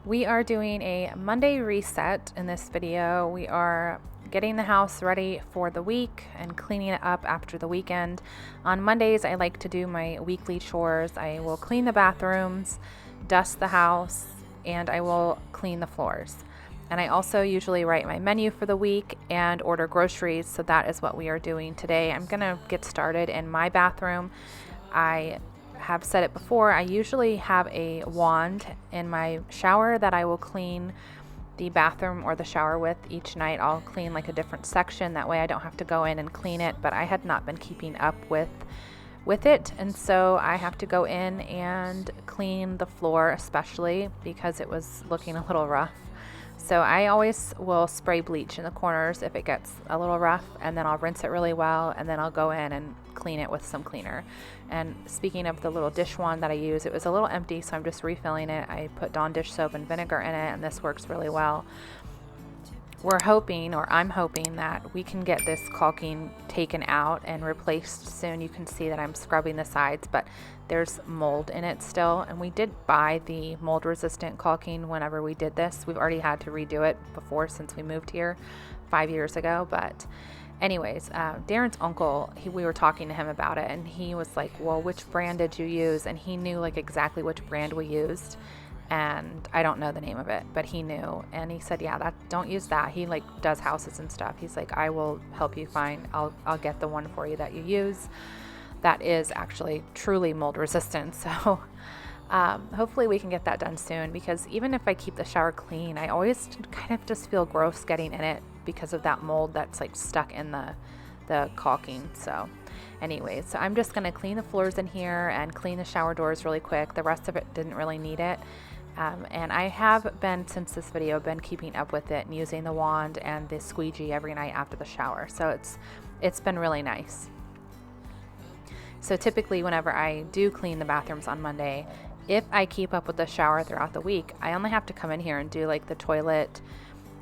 We are doing a Monday reset in this video. We are getting the house ready for the week and cleaning it up after the weekend. On Mondays, I like to do my weekly chores. I will clean the bathrooms, dust the house, and I will clean the floors. And I also usually write my menu for the week and order groceries, so that is what we are doing today. I'm gonna get started in my bathroom. I have said it before, I usually have a wand in my shower that I will clean the bathroom or the shower with each night. I'll clean like a different section, that way I don't have to go in and clean it, but I had not been keeping up with it, and so I have to go in and clean the floor, especially because it was looking a little rough. So I always will spray bleach in the corners if it gets a little rough, and then I'll rinse it really well, and then I'll go in and clean it with some cleaner. And speaking of the little dish wand that I use, it was a little empty, so I'm just refilling it. I put Dawn dish soap and vinegar in it, and this works really well. We're hoping, or I'm hoping, that we can get this caulking taken out and replaced soon. You can see that I'm scrubbing the sides, but there's mold in it still. And we did buy the mold resistant caulking whenever we did this. We've already had to redo it before since we moved here 5 years ago. But anyways, Darren's uncle, we were talking to him about it, and he was like, well, which brand did you use? And he knew like exactly which brand we used. And I don't know the name of it, but he knew, and he said, yeah, don't use that. He like does houses and stuff. He's like, I will help you find, I'll get the one for you that you use that is actually truly mold resistant. So hopefully we can get that done soon, because even if I keep the shower clean, I always kind of just feel gross getting in it because of that mold that's like stuck in the caulking. So anyways, so I'm just going to clean the floors in here and clean the shower doors really quick. The rest of it didn't really need it. And I have been, since this video, been keeping up with it and using the wand and the squeegee every night after the shower. So it's been really nice. So typically whenever I do clean the bathrooms on Monday, if I keep up with the shower throughout the week, I only have to come in here and do like the toilet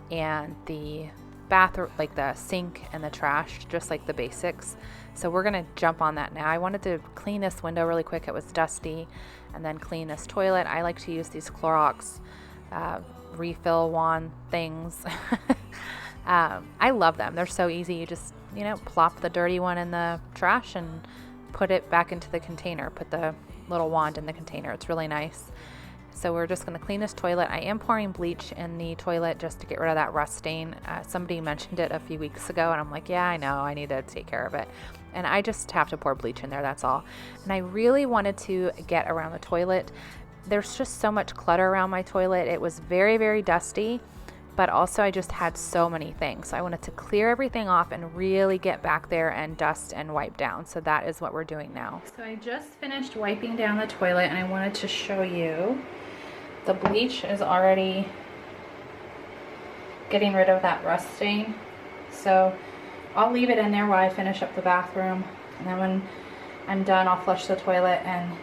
and the bathroom, like the sink and the trash, just like the basics. So we're gonna jump on that now. I wanted to clean this window really quick. It was dusty, and then clean this toilet. I like to use these Clorox refill wand things. I love them. They're so easy. You just, plop the dirty one in the trash and put it back into the container. Put the little wand in the container. It's really nice. So we're just going to clean this toilet. I am pouring bleach in the toilet just to get rid of that rust stain. Somebody mentioned it a few weeks ago, and I'm like, yeah, I know, I need to take care of it. And I just have to pour bleach in there, that's all. And I really wanted to get around the toilet. There's just so much clutter around my toilet. It was very, very dusty, but also I just had so many things. So I wanted to clear everything off and really get back there and dust and wipe down. So that is what we're doing now. So I just finished wiping down the toilet, and I wanted to show you. The bleach is already getting rid of that rust stain. So I'll leave it in there while I finish up the bathroom. And then when I'm done, I'll flush the toilet, and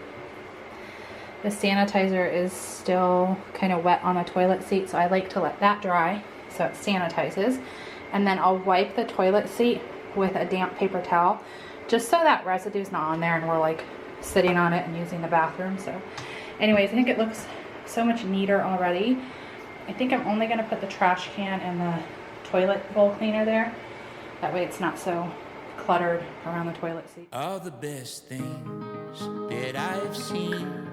the sanitizer is still kind of wet on the toilet seat. So I like to let that dry so it sanitizes. And then I'll wipe the toilet seat with a damp paper towel, just so that residue's not on there and we're like sitting on it and using the bathroom. So anyways, I think it looks so much neater already. I think I'm only going to put the trash can and the toilet bowl cleaner there. That way it's not so cluttered around the toilet seat. All the best things that I've seen,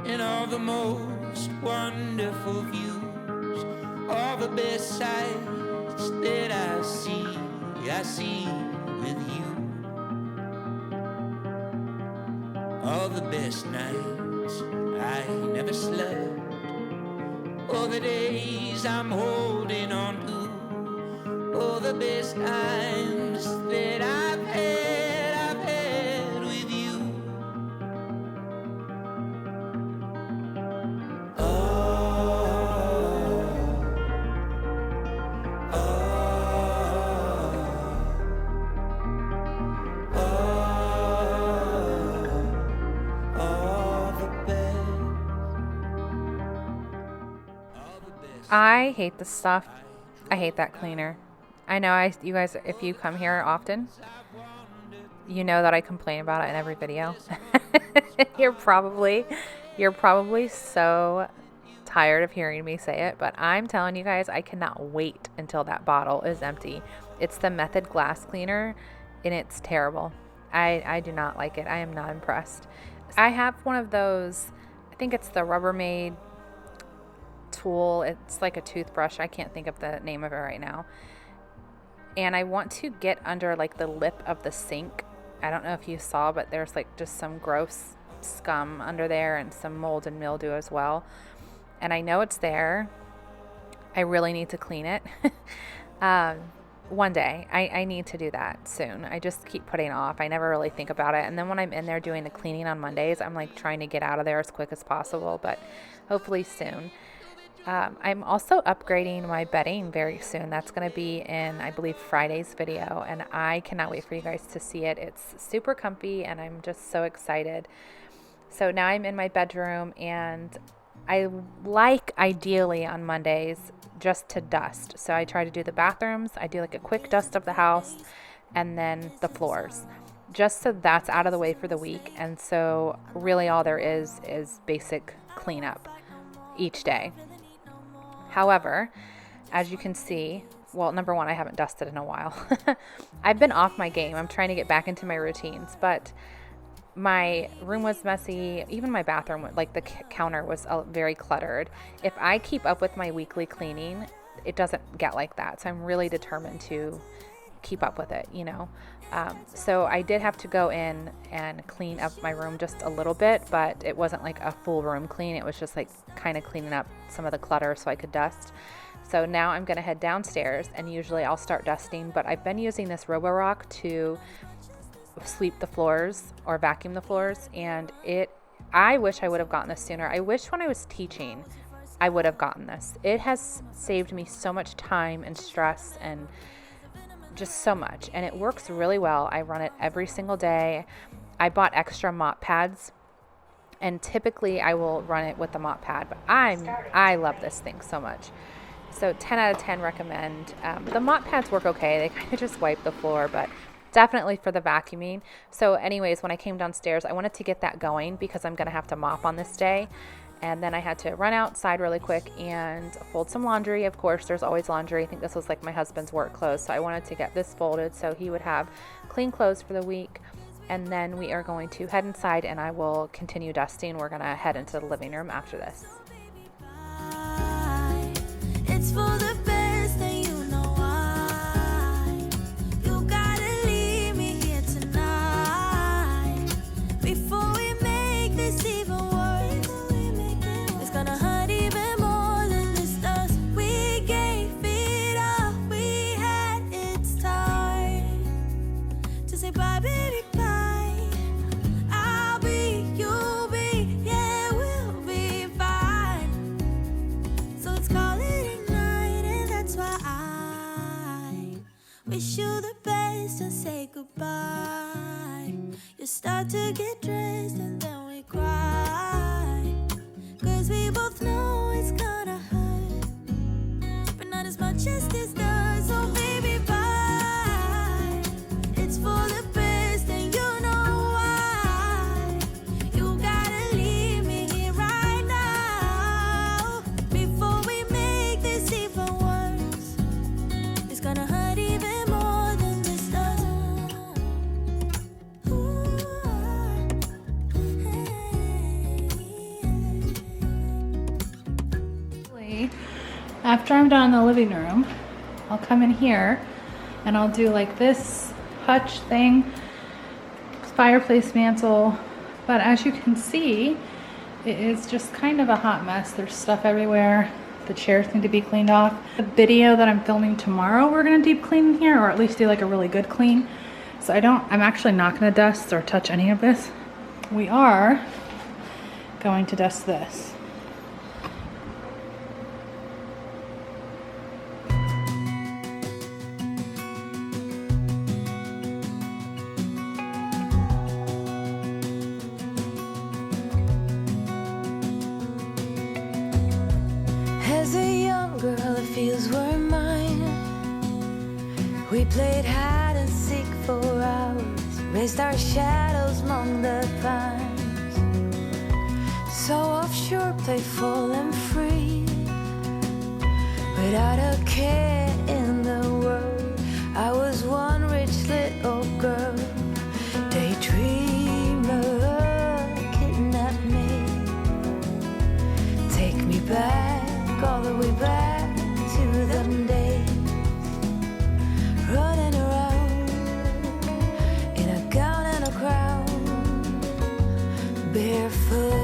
and all the most wonderful views, all the best sights that I see with you. All the best nights I never slept, all the days I'm holding on to, all the best times that I've had with you. I hate this stuff. I hate that cleaner. I know you guys, if you come here often, you know that I complain about it in every video. You're probably so tired of hearing me say it, but I'm telling you guys, I cannot wait until that bottle is empty. It's the Method glass cleaner, and it's terrible. I do not like it. I am not impressed. I have one of those, I think it's the Rubbermaid tool. It's like a toothbrush. I can't think of the name of it right now. And I want to get under like the lip of the sink. I don't know if you saw, but there's like just some gross scum under there and some mold and mildew as well. And I know it's there. I really need to clean it. One day. I need to do that soon. I just keep putting it off. I never really think about it. And then when I'm in there doing the cleaning on Mondays, I'm like trying to get out of there as quick as possible, but hopefully soon. I'm also upgrading my bedding very soon. That's going to be in, I believe, Friday's video, and I cannot wait for you guys to see it. It's super comfy, and I'm just so excited. So now I'm in my bedroom, and I like, ideally on Mondays, just to dust. So I try to do the bathrooms. I do like a quick dust of the house, and then the floors, just so that's out of the way for the week. And so really all there is basic cleanup each day. However, as you can see, well, number one, I haven't dusted in a while. I've been off my game. I'm trying to get back into my routines, but my room was messy. Even my bathroom, like the counter was very cluttered. If I keep up with my weekly cleaning, it doesn't get like that. So I'm really determined to keep up with it, you know. So I did have to go in and clean up my room just a little bit, but it wasn't like a full room clean. It was just like kind of cleaning up some of the clutter so I could dust. So now I'm going to head downstairs, and usually I'll start dusting, but I've been using this Roborock to sweep the floors or vacuum the floors, and I wish I would have gotten this sooner. I wish when I was teaching I would have gotten this. It has saved me so much time and stress and just so much, and it works really well. I run it every single day. I bought extra mop pads, and typically I will run it with the mop pad, but I love this thing so much. So 10 out of 10 recommend. The mop pads work okay. They kind of just wipe the floor, but definitely for the vacuuming. So anyways, when I came downstairs, I wanted to get that going because I'm going to have to mop on this day. And then I had to run outside really quick and fold some laundry. Of course, there's always laundry. I think this was like my husband's work clothes. So I wanted to get this folded so he would have clean clothes for the week. And then we are going to head inside, and I will continue dusting. We're going to head into the living room after this. It's for the best, and you know why. You gotta leave me here tonight before we make this even worse. It's gonna hurt even more than this does. We gave it up, we had it's time to say bye, baby, bye. I'll be, you'll be, yeah, we'll be fine. So let's call it wish you the best and say goodbye. You start to get dressed and then we cry, 'cause we both know it's gonna hurt, but not as much as this does. So baby, bye. It's for the best, and you know why. You gotta leave me here right now before we make this even worse. It's gonna hurt even more than this does. After I'm done in the living room, I'll come in here and I'll do like this hutch thing, fireplace mantle. But as you can see, it is just kind of a hot mess. There's stuff everywhere. The chairs need to be cleaned off. The video that I'm filming tomorrow, we're gonna deep clean here, or at least do like a really good clean. So I'm actually not gonna dust or touch any of this. We are going to dust this. As a young girl, it feels were mine. We played hide and seek for hours, raised our shadows among the pines. So offshore, playful and free. without a care in the world. I was one rich little girl, daydreamer, kidnap me, take me back, all the way back to them days, running around in a gown and a crown, barefoot.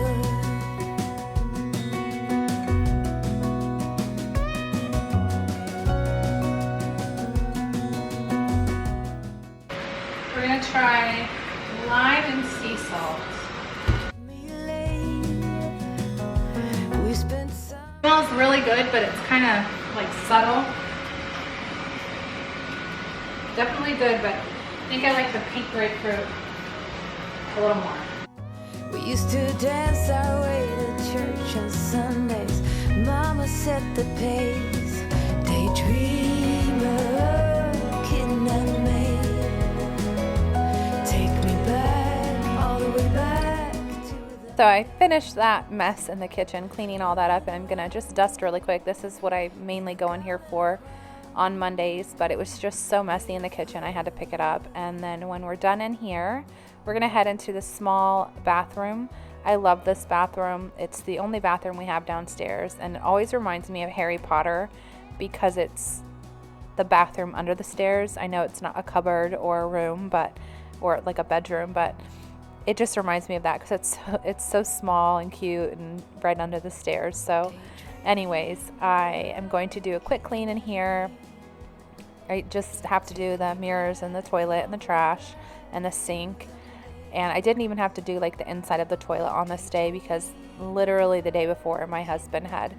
We're gonna try lime and sea salt. We spent some It smells really good, but it's kind of like subtle. Definitely good, but I think I like the pink grapefruit a little more. We used to dance our way to church on Sundays. Mama set the pace. Daydreamer, kidnap me, take me back, all the way back to the... So I finished that mess in the kitchen, cleaning all that up, and I'm gonna just dust really quick. This is what I mainly go in here for on Mondays, but it was just so messy in the kitchen, I had to pick it up. And then when we're done in here, we're gonna head into the small bathroom. I love this bathroom. It's the only bathroom we have downstairs, and it always reminds me of Harry Potter because it's the bathroom under the stairs. I know it's not a cupboard or a room, or like a bedroom, but it just reminds me of that because it's so small and cute and right under the stairs. So anyways, I am going to do a quick clean in here. I just have to do the mirrors and the toilet and the trash and the sink. And I didn't even have to do like the inside of the toilet on this day because literally the day before my husband had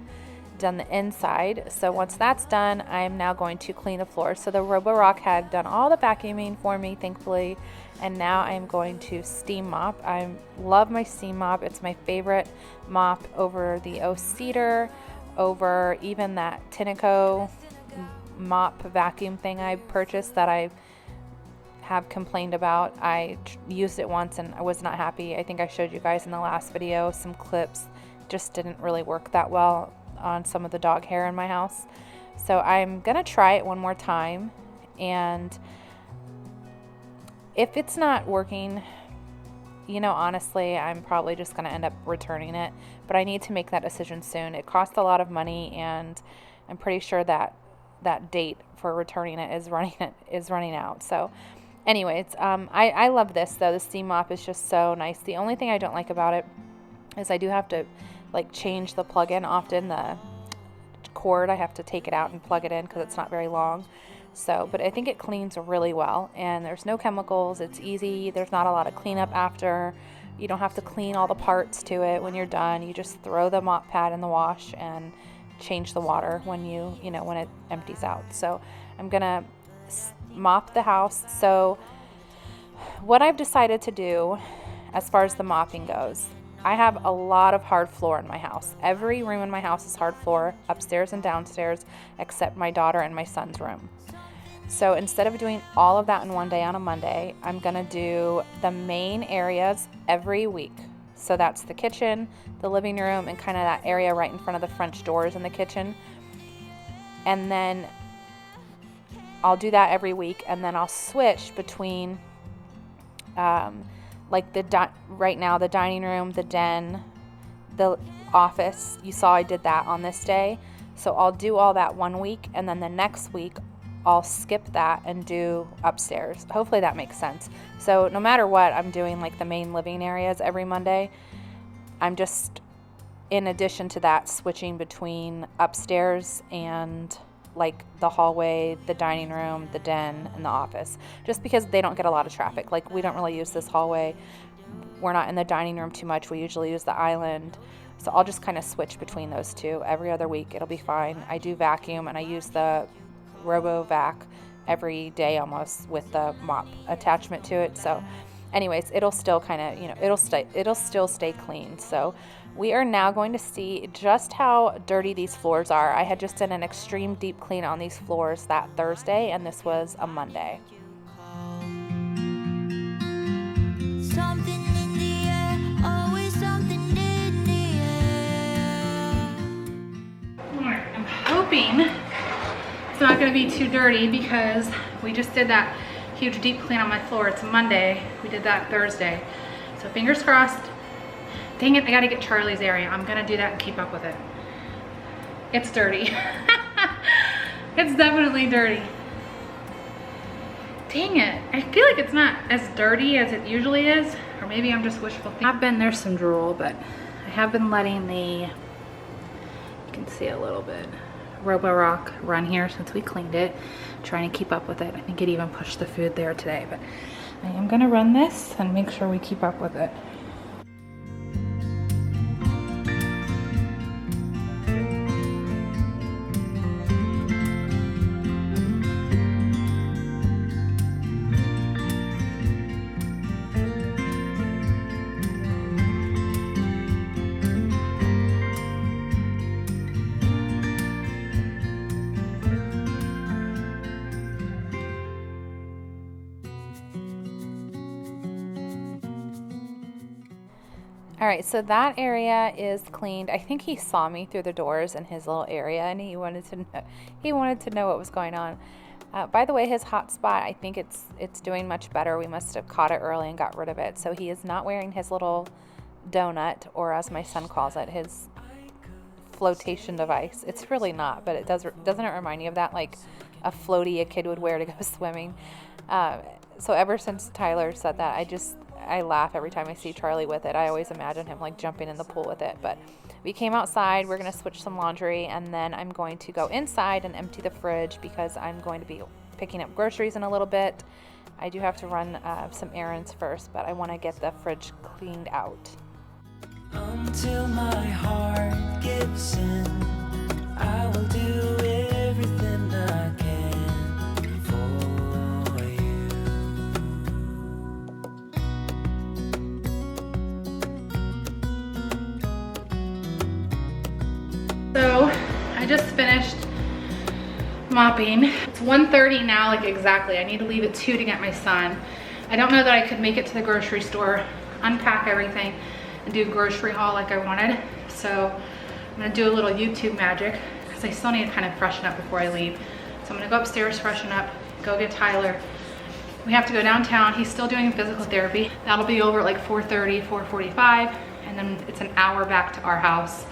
done the inside. So once that's done, I'm now going to clean the floor. So the Roborock had done all the vacuuming for me, thankfully. And now I'm going to steam mop. I love my steam mop. It's my favorite mop over the O-Cedar, over even that Tineco mop vacuum thing I purchased that I have complained about. I used it once and I was not happy. I think I showed you guys in the last video some clips. Just didn't really work that well on some of the dog hair in my house. So I'm gonna try it one more time, and if it's not working, you know, honestly, I'm probably just gonna end up returning it, but I need to make that decision soon. It costs a lot of money, and I'm pretty sure that that date for returning it is running out. So anyways, I love this though. The steam mop is just so nice. The only thing I don't like about it is I do have to like change the plug-in often. The cord, I have to take it out and plug it in because it's not very long. So, but I think it cleans really well, and there's no chemicals. It's easy. There's not a lot of cleanup after. You don't have to clean all the parts to it when you're done. You just throw the mop pad in the wash and change the water when when it empties out. So I'm gonna mop the house. So what I've decided to do as far as the mopping goes, I have a lot of hard floor in my house. Every room in my house is hard floor, upstairs and downstairs, except my daughter and my son's room. So instead of doing all of that in one day on a Monday, I'm gonna do the main areas every week. So that's the kitchen, the living room, and kind of that area right in front of the French doors in the kitchen. And then I'll do that every week, and then I'll switch between like right now the dining room, the den, the office. You saw I did that on this day. So I'll do all that one week, and then the next week I'll skip that and do upstairs. Hopefully that makes sense. So no matter what, I'm doing like the main living areas every Monday. I'm just, in addition to that, switching between upstairs and like the hallway, the dining room, the den, and the office, just because they don't get a lot of traffic. Like, we don't really use this hallway. We're not in the dining room too much. We usually use the island. So I'll just kind of switch between those two every other week. It'll be fine. I do vacuum, and I use the RoboVac every day almost with the mop attachment to it. So anyways, it'll still kind of, it'll still stay clean. So we are now going to see just how dirty these floors are. I had just done an extreme deep clean on these floors that Thursday, and this was a Monday. Something in the air, always something in the air. I'm hoping It's not gonna be too dirty because we just did that huge deep clean on my floor. It's Monday. We did that Thursday. So fingers crossed. Dang it, I gotta get Charlie's area. I'm gonna do that and keep up with it. It's dirty. It's definitely dirty. Dang it. I feel like it's not as dirty as it usually is, or maybe I'm just wishful thinking. There's some drool, but I have been letting the, you can see a little bit, Roborock run here since we cleaned it, trying to keep up with it. I think it even pushed the food there today, but I am gonna run this and make sure we keep up with it. All right, so that area is cleaned. I think he saw me through the doors in his little area, and he wanted to know what was going on. By the way, his hot spot, I think it's doing much better. We must have caught it early and got rid of it. So he is not wearing his little donut, or as my son calls it, his flotation device. It's really not, but doesn't it remind you of that, like a floaty a kid would wear to go swimming? So ever since Tyler said that, I laugh every time I see Charlie with it. I always imagine him like jumping in the pool with it. But we came outside. We're going to switch some laundry, and then I'm going to go inside and empty the fridge because I'm going to be picking up groceries in a little bit. I do have to run some errands first, but I want to get the fridge cleaned out. Until my heart gives in, I will do everything I can for you. So I just finished mopping. It's 1:30 now, like exactly. I need to leave at 2 to get my son. I don't know that I could make it to the grocery store, unpack everything, and do grocery haul like I wanted. So I'm gonna do a little YouTube magic because I still need to kind of freshen up before I leave. So I'm gonna go upstairs, freshen up, go get Tyler. We have to go downtown. He's still doing physical therapy. That'll be over at like 4:30, 4:45, and then it's an hour back to our house.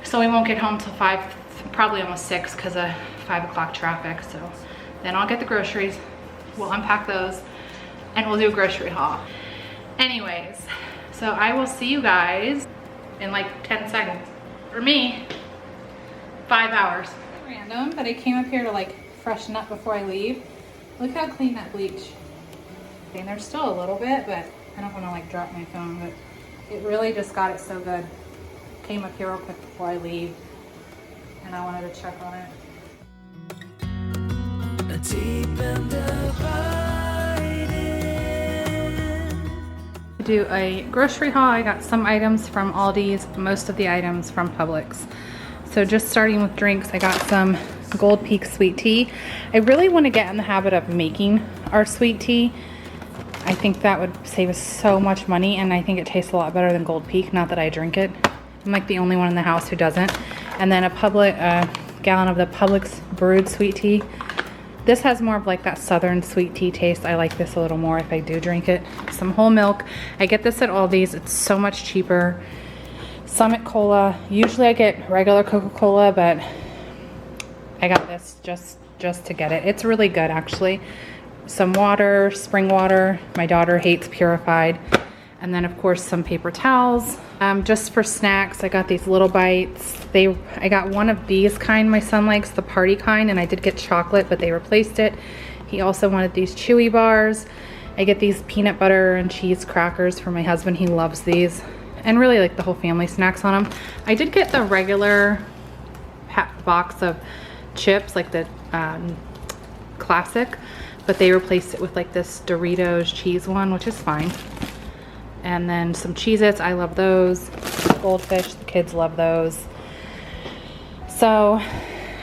So we won't get home till 5, probably almost 6 because of 5 o'clock traffic. So then I'll get the groceries, we'll unpack those, and we'll do a grocery haul. Anyways, so I will see you guys in like 10 seconds. For me, 5 hours. Random, but I came up here to like freshen up before I leave. Look how clean that bleach. And there's still a little bit, but I don't want to like drop my phone, but it really just got it so good. Came up here real quick before I leave, and I wanted to check on it. Deep and Do a grocery haul. I got some items from Aldi's, most of the items from Publix. So just starting with drinks, I got some Gold Peak sweet tea. I really want to get in the habit of making our sweet tea. I think that would save us so much money, and I think it tastes a lot better than Gold Peak. Not that I drink it. I'm like the only one in the house who doesn't. And then a gallon of the Publix brewed sweet tea. This has more of like that southern sweet tea taste. I like this a little more if I do drink it. Some whole milk. I get this at Aldi's. It's so much cheaper. Summit Cola. Usually I get regular Coca-Cola, but I got this just to get it. It's really good actually. Some water, spring water. My daughter hates purified. And then of course some paper towels. Just for snacks, I got these little bites. I got one of these kind. My son likes the party kind, and I did get chocolate, but they replaced it. He also wanted these chewy bars. I get these peanut butter and cheese crackers for my husband. He loves these. And really like the whole family snacks on them. I did get the regular box of chips, like the classic, but they replaced it with like this Doritos cheese one, which is fine. And then some Cheez-Its, I love those. Goldfish, the kids love those. So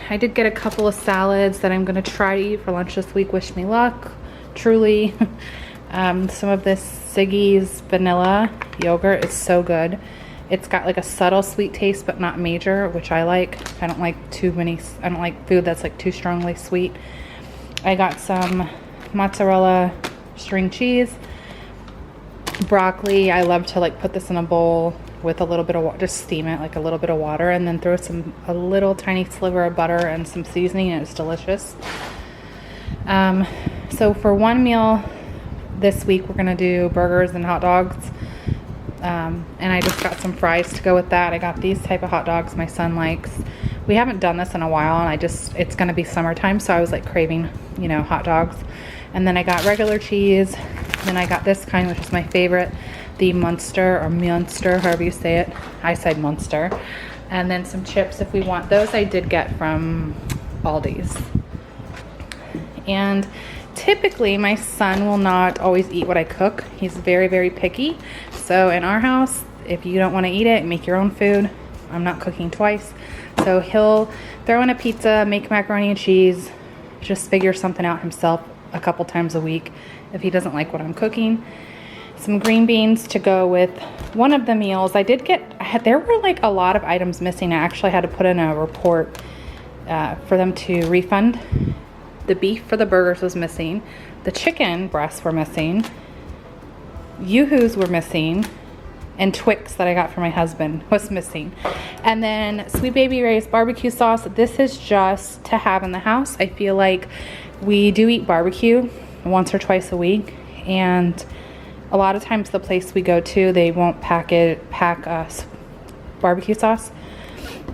I did get a couple of salads that I'm gonna try to eat for lunch this week. Wish me luck, truly. Some of this Siggy's vanilla yogurt is so good. It's got like a subtle sweet taste, but not major, which I like. I don't like I don't like food that's like too strongly sweet. I got some mozzarella string cheese, broccoli. I love to like put this in a bowl with a little bit of water, just steam it like a little bit of water, and then throw a little tiny sliver of butter and some seasoning, and it's delicious. So for one meal this week, we're gonna do burgers and hot dogs. And I just got some fries to go with that. I got these type of hot dogs my son likes. We haven't done this in a while, and it's gonna be summertime, so I was like craving, you know, hot dogs. And then I got regular cheese. Then I got this kind, which is my favorite, the Munster, however you say it. I said Munster. And then some chips if we want those. I did get from Aldi's. And typically my son will not always eat what I cook. He's very, very picky. So in our house, if you don't want to eat it, make your own food. I'm not cooking twice. So he'll throw in a pizza, make macaroni and cheese, just figure something out himself a couple times a week if he doesn't like what I'm cooking. Some green beans to go with one of the meals. There were like a lot of items missing. I actually had to put in a report for them to refund. The beef for the burgers was missing. The chicken breasts were missing. Yoo-hoos were missing. And Twix that I got for my husband was missing. And then Sweet Baby Ray's barbecue sauce. This is just to have in the house. I feel like we do eat barbecue once or twice a week. And a lot of times the place we go to, they won't pack us barbecue sauce.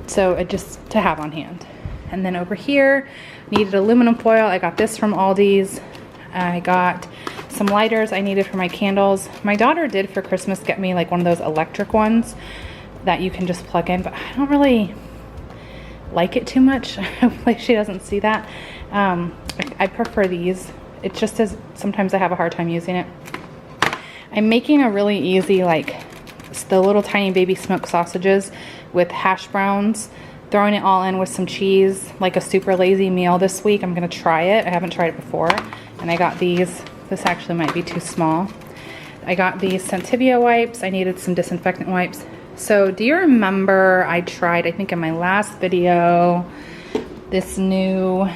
So it just to have on hand. And then over here, needed aluminum foil. I got this from Aldi's. I got some lighters I needed for my candles. My daughter did for Christmas get me like one of those electric ones that you can just plug in, but I don't really like it too much. Like she doesn't see that. I prefer these. It just is, sometimes I have a hard time using it. I'm making a really easy, like the little tiny baby smoked sausages with hash browns, throwing it all in with some cheese, like a super lazy meal this week. I'm gonna try it. I haven't tried it before. And I got these. This actually might be too small. I got these Scentivia wipes. I needed some disinfectant wipes. So do you remember I tried, I think in my last video, this new,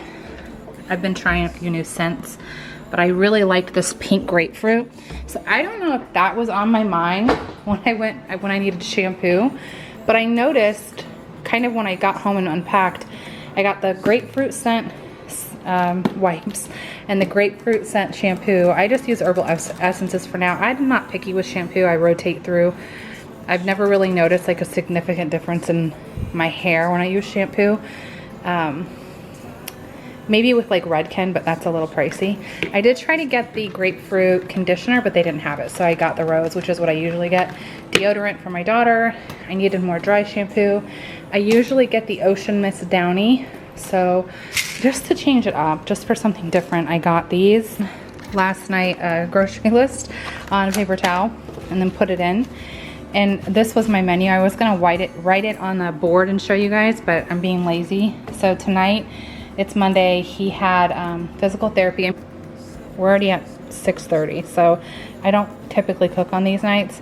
I've been trying a few new scents, but I really liked this pink grapefruit. So I don't know if that was on my mind when I needed shampoo, but I noticed kind of when I got home and unpacked, I got the grapefruit scent wipes and the grapefruit scent shampoo. I just use herbal essences for now. I'm not picky with shampoo. I rotate through. I've never really noticed like a significant difference in my hair when I use shampoo. Maybe with like Redken, but that's a little pricey. I did try to get the grapefruit conditioner, but they didn't have it. So I got the rose, which is what I usually get. Deodorant for my daughter. I needed more dry shampoo. I usually get the Ocean Mist Downy. So just to change it up, just for something different, I got these last night, a grocery list on a paper towel, and then put it in. And this was my menu. I was gonna write it on the board and show you guys, but I'm being lazy. So tonight, it's Monday, he had physical therapy. We're already at 6:30, so I don't typically cook on these nights.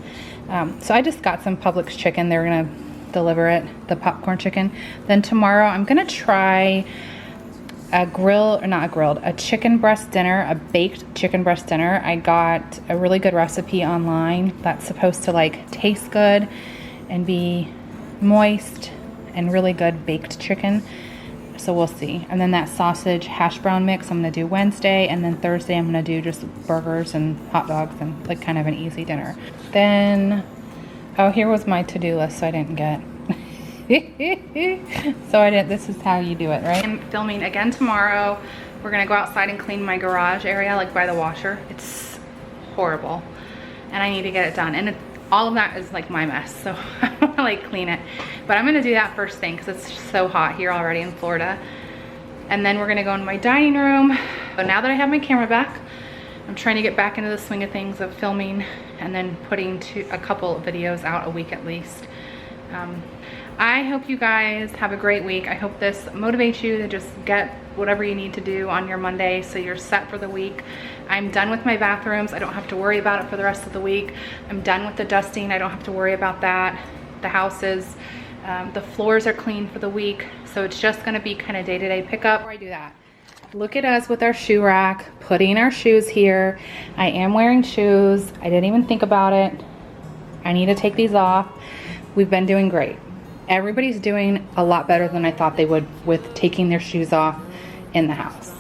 So I just got some Publix chicken. They're gonna deliver it, the popcorn chicken. Then tomorrow I'm gonna try a chicken breast dinner, a baked chicken breast dinner. I got a really good recipe online that's supposed to like taste good and be moist and really good baked chicken. So we'll see. And then that sausage hash brown mix I'm gonna do Wednesday, and then Thursday I'm gonna do just burgers and hot dogs and like kind of an easy dinner. Then, oh, here was my to-do list, so I didn't get. This is how you do it, right? I'm filming again tomorrow. We're gonna go outside and clean my garage area, like by the washer. It's horrible, and I need to get it done. And all of that is like my mess, so I don't wanna like clean it. But I'm gonna do that first thing, because it's so hot here already in Florida. And then we're gonna go into my dining room. So now that I have my camera back, I'm trying to get back into the swing of things of filming and then putting a couple of videos out a week at least. I hope you guys have a great week. I hope this motivates you to just get whatever you need to do on your Monday so you're set for the week. I'm done with my bathrooms. I don't have to worry about it for the rest of the week. I'm done with the dusting. I don't have to worry about that. the house is. The floors are clean for the week, so it's just gonna be kind of day-to-day pickup. Before I do that, look at us with our shoe rack, putting our shoes here. I am wearing shoes. I didn't even think about it. I need to take these off. We've been doing great. Everybody's doing a lot better than I thought they would with taking their shoes off in the house.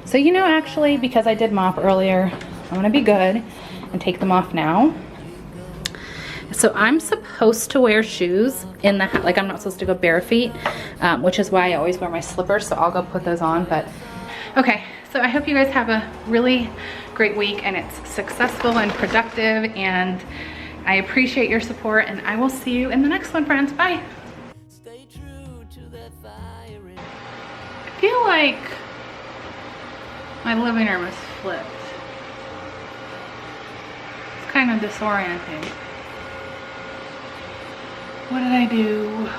So you know, actually, because I did mop earlier, I'm gonna be good and take them off now. So I'm supposed to wear shoes in the house, like I'm not supposed to go bare feet, which is why I always wear my slippers, so I'll go put those on. But okay, so I hope you guys have a really great week and it's successful and productive, and I appreciate your support, and I will see you in the next one, friends. Bye. Stay true to that fire. I feel like my living room is flipped. It's kind of disorienting. What did I do?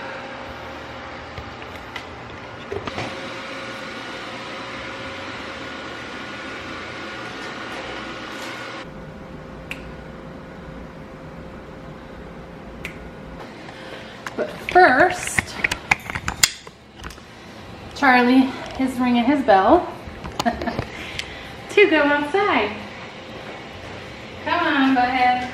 But first, Charlie is ringing his bell to go outside. Come on, butthead.